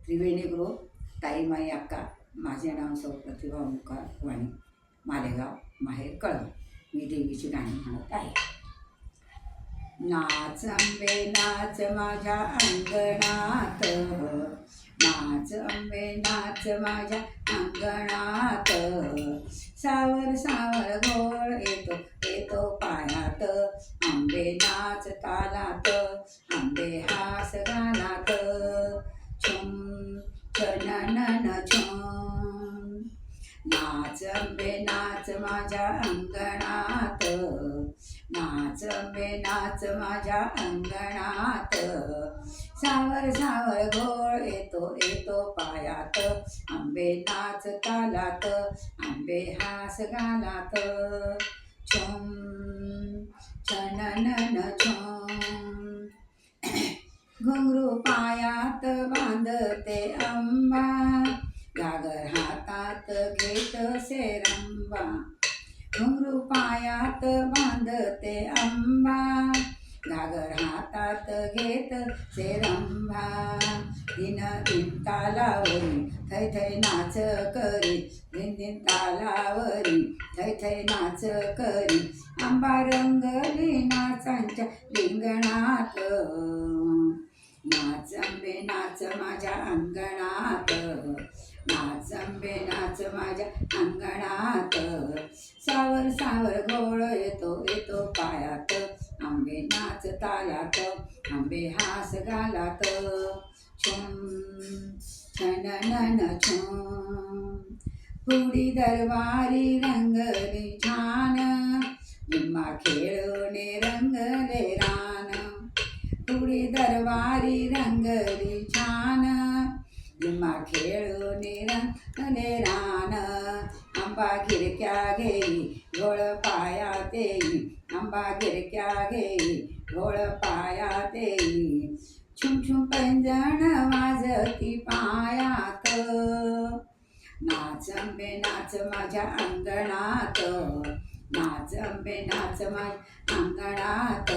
त्रिवेणी गृह ताईमाई अक्का. माझे नाव सौ प्रतिभा ओंकार वाणी, मालेगाव, माहेर कळव. मी देवीची गाणी म्हणत आहे. नाच अंबे नाच माझ्या अंगणात, नाच अंबे नाच माझ्या अंगणात. सावर सावर घोळ येतो येतो पायात, आंबे नाच तालात, आंबे हास गालात. छुम छननन छुम, नाच अंबे नाच माझ्या अंगणात, नाच अंबे नाच माझ्या अंगणात. सावर सावर घोळ येतो येतो पायात, आंबे नाच तालात, आंबे हास गालात. छुम छननन छुम, घुंगरू पायात बांधते अंबा, घागर हातात घेत सेरंबा. घुंगरू पायात बांधते अंबा, घागर हातात घेत सेरंबा. दिन दिन तालावरी थै थै नाच करी, दिन दिन तालावरी थै थै नाच करी. आंबा रंगली नाचांच्या रिंगणात, नाच अंबे नाच माझ्या अंगणात, नाच अंबे नाच माझ्या अंगणात. सावर सावर घोळ येतो येतो पायात, आंबे नाच तालात, आंबे हास गालात. छुम छननन छुम, फुडी दरबारी रंगली छान, निम्मा खेळूने रंगले रान. फुडी दरबारी रंगली छान, निम्मा खेळूने रंगले रान. आंबा गिरक्या घेई घोळ पायात येई, आंबा गिरक्या घेई घोळ पायात येई. छुम छुम पैंजण वाजती पायात, नाच अंबे नाच माझ्या अंगणात, नाच अंबे नाच माझ्या अंगणात.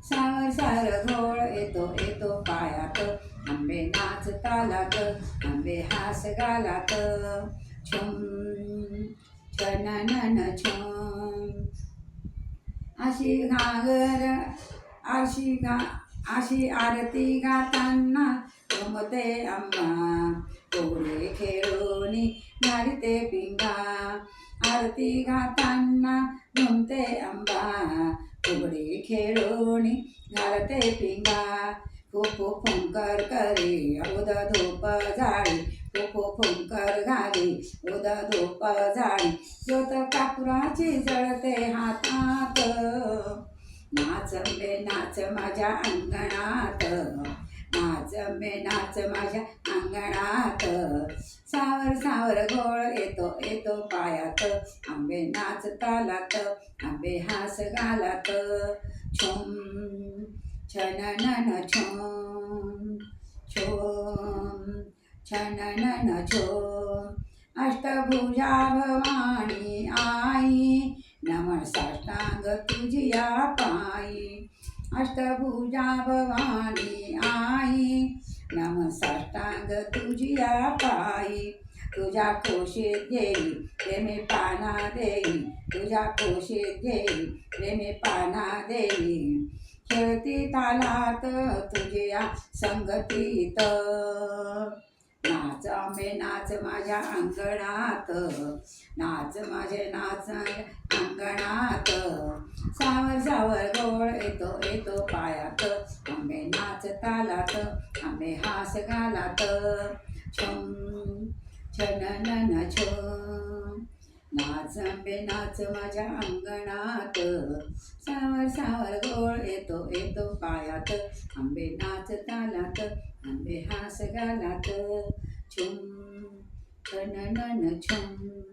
सावर सावर घोळ येतो येतो पायात, आंबे नाच तालात, आंबे हास गालात. छुम छननन छुम, अशी घागर अशी आरती गाताना घुमते अंबा, कोळे खेळूनी घालते पिंगा. आरती गाताना घुमते अंबा, फुगडी खेळूनी घालते पिंगा. फुफू फुंकर करी उद धूप जाळी, फुफू फुंकर घाली उद धूप जाळी. ज्योत कापुराची जळते हातात, नाच अंबे नाच माझ्या अंगणात, नाच अंबे नाच माझ्या अंगणात. सावर सावर घोळ येतो येतो पायात, आंबे नाच तालात, आंबे हास गालात. छुम छननन छुम, छुम छननन छुम. अष्टभुजा भवानी आई, नमन साष्टांग तुझिया पायी. अष्टभुजा भवानी आई, नमन साष्टांग तुझिया पायी. तुझ्या कुशीत घेई प्रेमी पाना देई, तुझ्या कुशीत घेई प्रेमी पाना देई. खेळती तालात तुझ्या संगतीत, नाच अंबे नाच माझ्या अंगणात, नाच माझे नाच अंगणात. सावर सावर घोळ येतो येतो पायात, आंबे नाच तालात, आंबे हास गालात. छुम छननन छुम, नाच अंबे नाच माझ्या अंगणात. सावर सावर घोळ येतो येतो पायात, आंबे नाच तालात, आंबे हास गालात. छुम छननन छुम.